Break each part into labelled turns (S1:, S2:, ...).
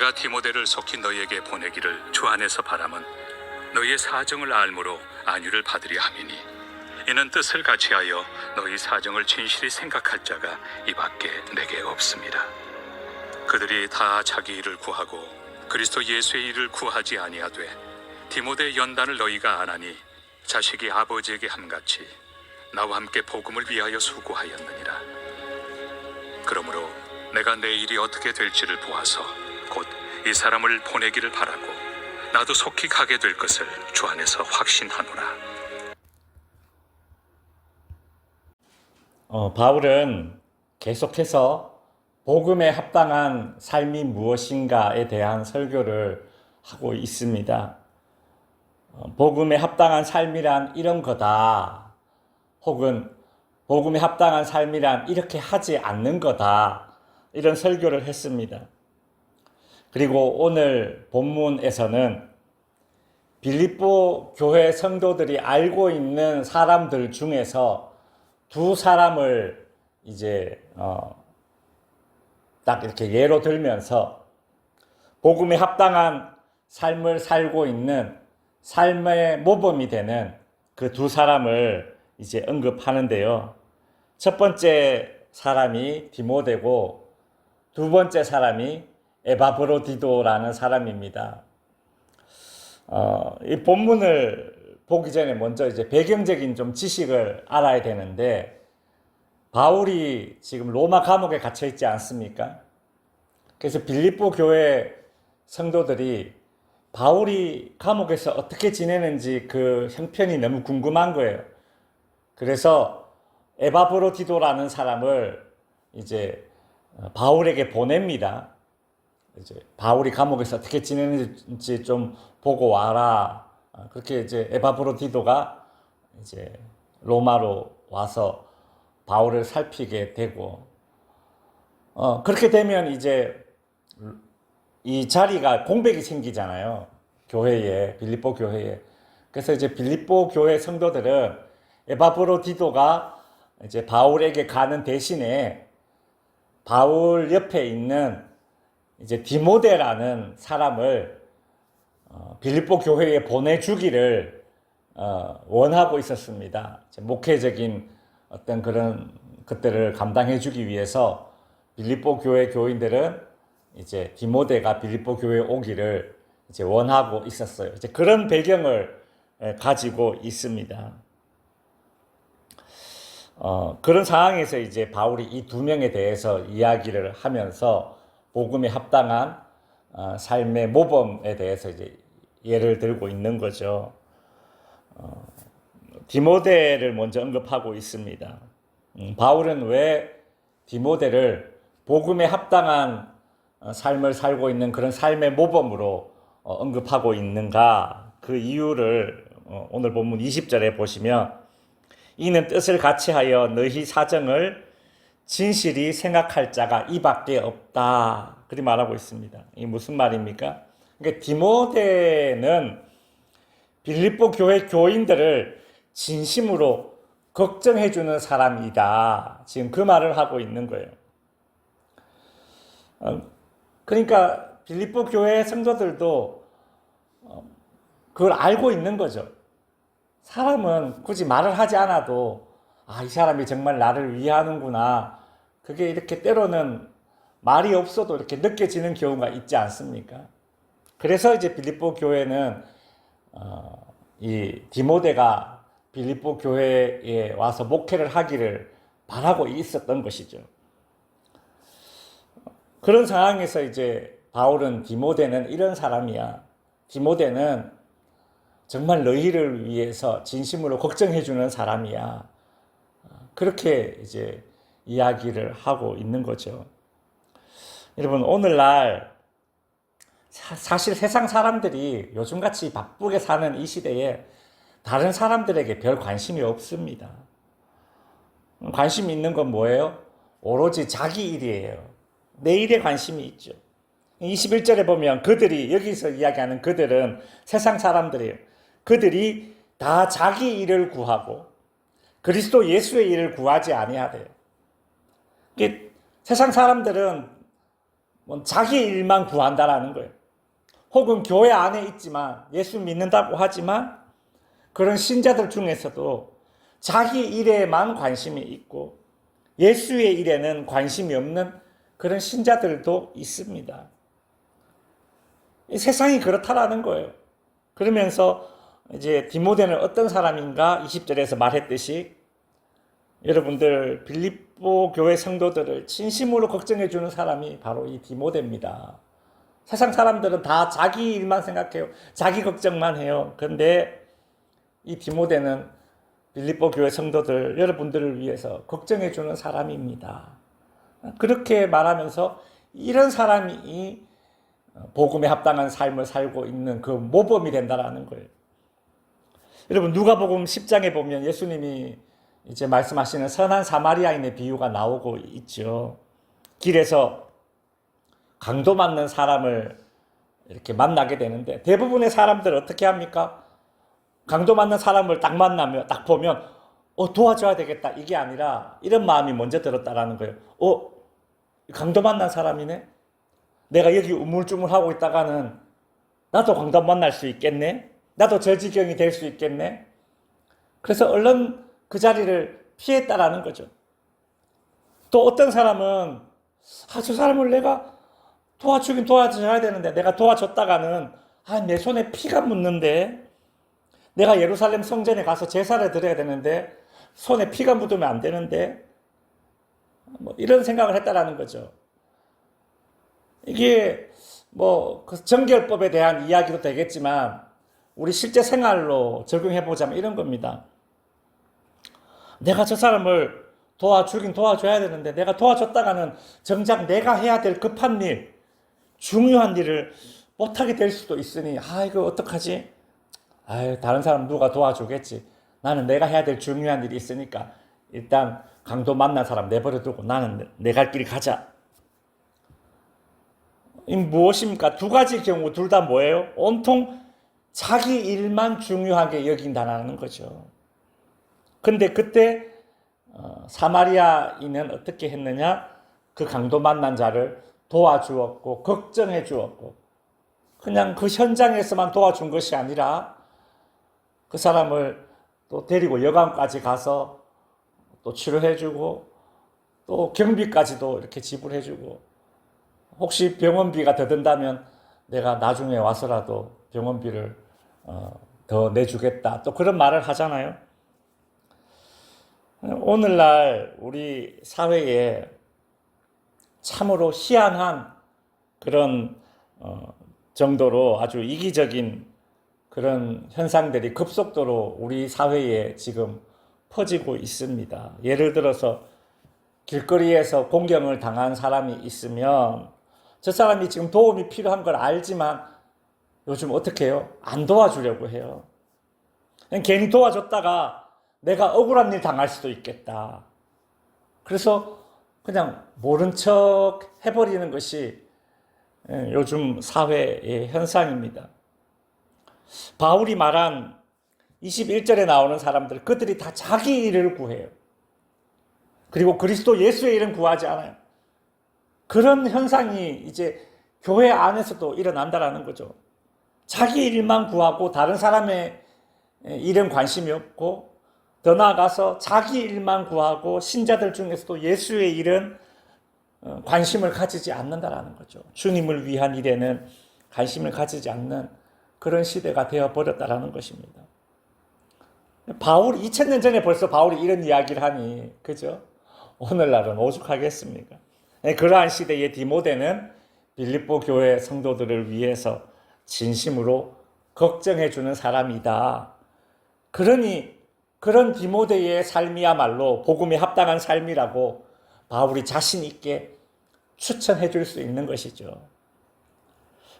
S1: 내가 디모데를 속히 너희에게 보내기를 주 안에서 바람은 너희의 사정을 알므로 안위를 받으려 함이니 이는 뜻을 같이하여 너희 사정을 진실히 생각할 자가 이 밖에 내게 없습니다. 그들이 다 자기 일을 구하고 그리스도 예수의 일을 구하지 아니하되 디모데의 연단을 너희가 안하니 자식이 아버지에게 함같이 나와 함께 복음을 위하여 수고하였느니라. 그러므로 내가 내 일이 어떻게 될지를 보아서 곧 이 사람을 보내기를 바라고 나도 속히 가게 될 것을 주 안에서 확신하노라.
S2: 바울은 계속해서 복음에 합당한 삶이 무엇인가에 대한 설교를 하고 있습니다. 복음에 합당한 삶이란 이런 거다. 혹은 복음에 합당한 삶이란 이렇게 하지 않는 거다. 이런 설교를 했습니다. 그리고 오늘 본문에서는 빌립보 교회 성도들이 알고 있는 사람들 중에서 두 사람을 이제 딱 이렇게 예로 들면서 복음에 합당한 삶을 살고 있는 삶의 모범이 되는 그 두 사람을 이제 언급하는데요. 첫 번째 사람이 디모데고 두 번째 사람이 에바브로디도라는 사람입니다. 이 본문을 보기 전에 먼저 이제 배경적인 좀 지식을 알아야 되는데, 바울이 지금 로마 감옥에 갇혀 있지 않습니까? 그래서 빌립보 교회 성도들이 바울이 감옥에서 어떻게 지내는지 그 형편이 너무 궁금한 거예요. 그래서 에바브로디도라는 사람을 이제 바울에게 보냅니다. 이제 바울이 감옥에서 어떻게 지내는지 좀 보고 와라. 그렇게 이제 에바브로디도가 이제 로마로 와서 바울을 살피게 되고, 그렇게 되면 이제 이 자리가 공백이 생기잖아요. 교회에, 빌립보 교회에. 그래서 이제 빌립보 교회 성도들은 에바브로디도가 이제 바울에게 가는 대신에 바울 옆에 있는 이제 디모데라는 사람을 빌립보 교회에 보내주기를 원하고 있었습니다. 목회적인 어떤 그런 것들을 감당해주기 위해서 빌립보 교회 교인들은 이제 디모데가 빌립보 교회에 오기를 이제 원하고 있었어요. 이제 그런 배경을 가지고 있습니다. 그런 상황에서 이제 바울이 이 두 명에 대해서 이야기를 하면서 복음에 합당한 삶의 모범에 대해서 이제 예를 들고 있는 거죠. 디모데를 먼저 언급하고 있습니다. 바울은 왜 디모데를 복음에 합당한 삶을 살고 있는 그런 삶의 모범으로 언급하고 있는가? 그 이유를 오늘 본문 20절에 보시면, 이는 뜻을 같이하여 너희 사정을 진실히 생각할 자가 이밖에 없다. 그렇게 말하고 있습니다. 이게 무슨 말입니까? 그러니까 디모데는 빌립보 교회 교인들을 진심으로 걱정해주는 사람이다. 지금 그 말을 하고 있는 거예요. 그러니까 빌립보 교회 성도들도 그걸 알고 있는 거죠. 사람은 굳이 말을 하지 않아도 이 사람이 정말 나를 위하는구나. 그게 이렇게 때로는 말이 없어도 이렇게 느껴지는 경우가 있지 않습니까? 그래서 이제 빌립보 교회는 이 디모데가 빌립보 교회에 와서 목회를 하기를 바라고 있었던 것이죠. 그런 상황에서 이제 바울은 디모데는 이런 사람이야. 디모데는 정말 너희를 위해서 진심으로 걱정해주는 사람이야. 그렇게 이제 이야기를 하고 있는 거죠. 여러분, 오늘날 사실 세상 사람들이 요즘같이 바쁘게 사는 이 시대에 다른 사람들에게 별 관심이 없습니다. 관심이 있는 건 뭐예요? 오로지 자기 일이에요. 내 일에 관심이 있죠. 21절에 보면 그들이, 여기서 이야기하는 그들은 세상 사람들이에요. 그들이 다 자기 일을 구하고 그리스도 예수의 일을 구하지 아니하대요. 세상 사람들은 뭐 자기 일만 구한다라는 거예요. 혹은 교회 안에 있지만 예수 믿는다고 하지만 그런 신자들 중에서도 자기 일에만 관심이 있고 예수의 일에는 관심이 없는 그런 신자들도 있습니다. 이 세상이 그렇다라는 거예요. 그러면서 이제 디모데는 어떤 사람인가 20절에서 말했듯이 여러분들 빌립보 교회 성도들을 진심으로 걱정해 주는 사람이 바로 이 디모데입니다. 세상 사람들은 다 자기 일만 생각해요. 자기 걱정만 해요. 그런데 이 디모데는 빌립보 교회 성도들 여러분들을 위해서 걱정해 주는 사람입니다. 그렇게 말하면서 이런 사람이 복음에 합당한 삶을 살고 있는 그 모범이 된다라는 거예요. 여러분 누가복음 10장에 보면 예수님이 이제 말씀하시는 선한 사마리아인의 비유가 나오고 있죠. 길에서 강도 맞는 사람을 이렇게 만나게 되는데 대부분의 사람들 어떻게 합니까? 강도 맞는 사람을 딱 만나면 딱 보면 도와줘야 되겠다 이게 아니라 이런 마음이 먼저 들었다라는 거예요. 강도 만난 사람이네? 내가 여기 우물쭈물하고 있다가는 나도 강도 만날 수 있겠네? 나도 저 지경이 될 수 있겠네? 그래서 얼른 그 자리를 피했다라는 거죠. 또 어떤 사람은 저 사람을 내가 도와주긴 도와줘야 되는데 내가 도와줬다가는 내 손에 피가 묻는데 내가 예루살렘 성전에 가서 제사를 드려야 되는데 손에 피가 묻으면 안 되는데 이런 생각을 했다라는 거죠. 이게 그 정결법에 대한 이야기도 되겠지만 우리 실제 생활로 적용해 보자면 이런 겁니다. 내가 저 사람을 도와주긴 도와줘야 되는데 내가 도와줬다가는 정작 내가 해야 될 급한 일, 중요한 일을 못하게 될 수도 있으니 이거 어떡하지? 다른 사람 누가 도와주겠지. 나는 내가 해야 될 중요한 일이 있으니까 일단 강도 만난 사람 내버려 두고 나는 내 갈 길 가자. 이 무엇입니까? 두 가지 경우 둘 다 뭐예요? 온통 자기 일만 중요하게 여긴다는 거죠. 근데 그때 사마리아인은 어떻게 했느냐? 그 강도 만난 자를 도와주었고 걱정해 주었고 그냥 그 현장에서만 도와준 것이 아니라 그 사람을 또 데리고 여관까지 가서 또 치료해 주고 또 경비까지도 이렇게 지불해 주고 혹시 병원비가 더 든다면 내가 나중에 와서라도 병원비를 더 내주겠다. 또 그런 말을 하잖아요. 오늘날 우리 사회에 참으로 희한한 그런 정도로 아주 이기적인 그런 현상들이 급속도로 우리 사회에 지금 퍼지고 있습니다. 예를 들어서 길거리에서 공경을 당한 사람이 있으면 저 사람이 지금 도움이 필요한 걸 알지만 요즘 어떻게 해요? 안 도와주려고 해요. 괜히 도와줬다가 내가 억울한 일 당할 수도 있겠다. 그래서 그냥 모른 척 해버리는 것이 요즘 사회의 현상입니다. 바울이 말한 21절에 나오는 사람들, 그들이 다 자기 일을 구해요. 그리고 그리스도 예수의 일은 구하지 않아요. 그런 현상이 이제 교회 안에서도 일어난다라는 거죠. 자기 일만 구하고 다른 사람의 일은 관심이 없고 더 나아가서 자기 일만 구하고 신자들 중에서도 예수의 일은 관심을 가지지 않는다라는 거죠. 주님을 위한 일에는 관심을 가지지 않는 그런 시대가 되어버렸다라는 것입니다. 바울이 2000년 전에 벌써 바울이 이런 이야기를 하니 그죠? 오늘날은 오죽하겠습니까? 그러한 시대의 디모데는 빌립보 교회 성도들을 위해서 진심으로 걱정해 주는 사람이다. 그러니 그런 디모데의 삶이야말로 복음에 합당한 삶이라고 바울이 자신 있게 추천해 줄 수 있는 것이죠.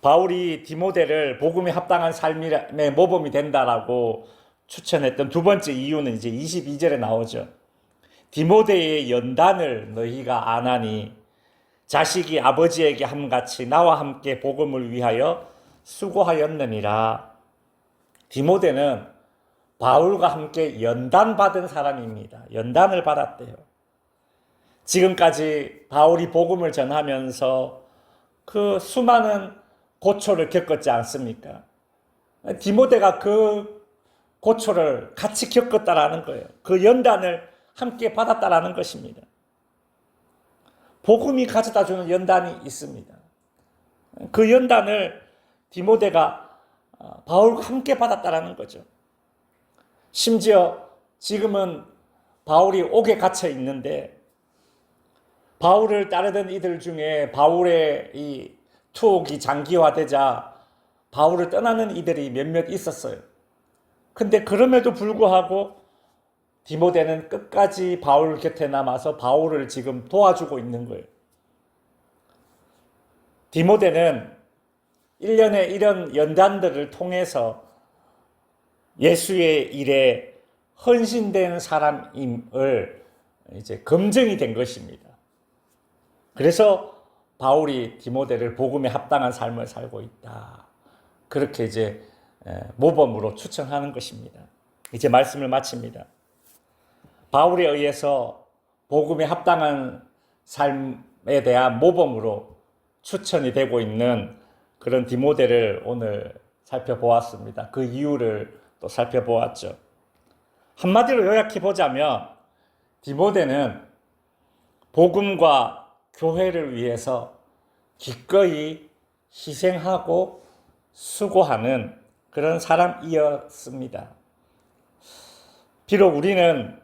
S2: 바울이 디모데를 복음에 합당한 삶의 모범이 된다라고 추천했던 두 번째 이유는 이제 22절에 나오죠. 디모데의 연단을 너희가 아나니 자식이 아버지에게 함같이 나와 함께 복음을 위하여 수고하였느니라. 디모데는 바울과 함께 연단받은 사람입니다. 연단을 받았대요. 지금까지 바울이 복음을 전하면서 그 수많은 고초를 겪었지 않습니까? 디모데가 그 고초를 같이 겪었다라는 거예요. 그 연단을 함께 받았다라는 것입니다. 복음이 가져다 주는 연단이 있습니다. 그 연단을 디모데가 바울과 함께 받았다라는 거죠. 심지어 지금은 바울이 옥에 갇혀 있는데 바울을 따르던 이들 중에 바울의 이 투옥이 장기화되자 바울을 떠나는 이들이 몇몇 있었어요. 근데 그럼에도 불구하고 디모데는 끝까지 바울 곁에 남아서 바울을 지금 도와주고 있는 거예요. 디모데는 1년의 이런 연단들을 통해서 예수의 일에 헌신된 사람임을 이제 검증이 된 것입니다. 그래서 바울이 디모데를 복음에 합당한 삶을 살고 있다. 그렇게 이제 모범으로 추천하는 것입니다. 이제 말씀을 마칩니다. 바울에 의해서 복음에 합당한 삶에 대한 모범으로 추천이 되고 있는 그런 디모데를 오늘 살펴보았습니다. 그 이유를 또 살펴보았죠. 한마디로 요약해 보자면 디모데는 복음과 교회를 위해서 기꺼이 희생하고 수고하는 그런 사람이었습니다. 비록 우리는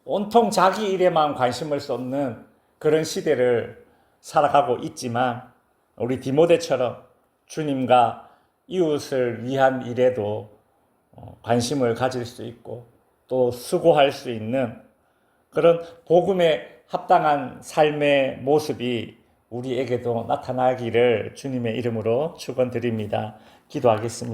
S2: 온통 자기 일에만 관심을 쏟는 그런 시대를 살아가고 있지만 우리 디모데처럼 주님과 이웃을 위한 일에도 관심을 가질 수 있고 또 수고할 수 있는 그런 복음에 합당한 삶의 모습이 우리에게도 나타나기를 주님의 이름으로 축원드립니다. 기도하겠습니다.